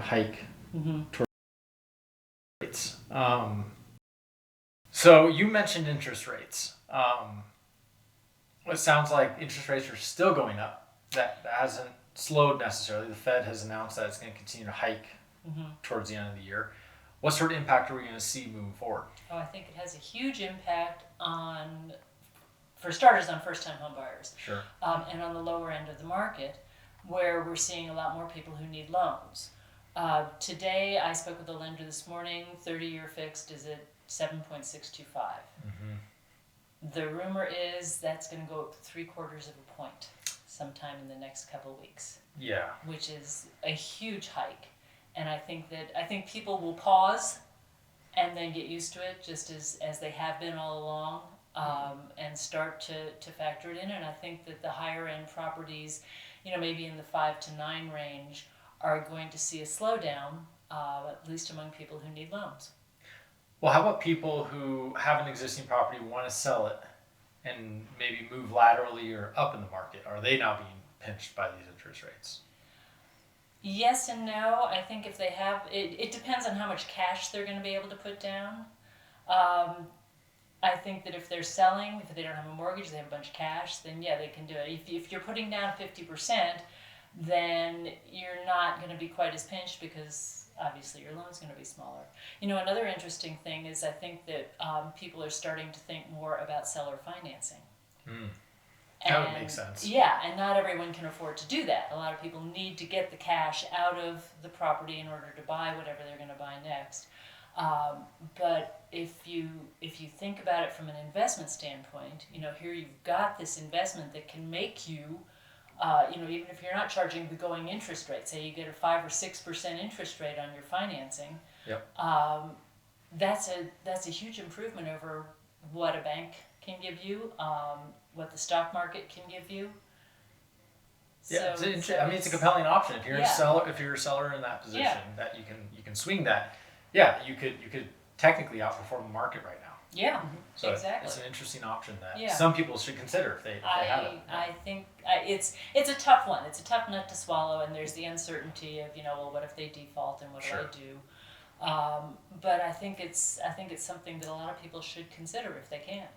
continue to hike towards rates. So you mentioned interest rates. It sounds like interest rates are still going up. That hasn't slowed necessarily. The Fed has announced that it's going to continue to hike towards the end of the year. What sort of impact are we going to see moving forward? Oh, I think it has a huge impact for starters, on first-time home buyers. Sure. And on the lower end of the market, where we're seeing a lot more people who need loans. Today, I spoke with a lender this morning. 30-year fixed is at 7.625. The rumor is that's going to go up 0.75 point sometime in the next couple of weeks. Yeah. Which is a huge hike, and I think people will pause and then get used to it, just as they have been all along, and start to factor it in. And I think that the higher end properties, maybe in the 5 to 9 range, are going to see a slowdown, at least among people who need loans. Well, how about people who have an existing property, want to sell it, and maybe move laterally or up in the market? Are they now being pinched by these interest rates? Yes and no. I think if they have, it depends on how much cash they're going to be able to put down. I think that if they're selling, if they don't have a mortgage, they have a bunch of cash, then yeah, they can do it. If you're putting down 50%, then you're not going to be quite as pinched, because obviously your loan's going to be smaller. Another interesting thing is I think that people are starting to think more about seller financing. That would make sense. Yeah, and not everyone can afford to do that. A lot of people need to get the cash out of the property in order to buy whatever they're going to buy next. But if you think about it from an investment standpoint, here you've got this investment that can make you, even if you're not charging the going interest rate, say you get a 5 or 6% interest rate on your financing. Yep. That's a huge improvement over what a bank can give you, what the stock market can give you. Yeah, it's a compelling option if you're a seller. If you're a seller in that position, that you can swing that. Yeah, you could technically outperform the market right now. Yeah, so exactly. It's an interesting option that some people should consider if they have it. I think it's a tough one. It's a tough nut to swallow, and there's the uncertainty of well, what if they default and what do I do? But I think it's something that a lot of people should consider if they can.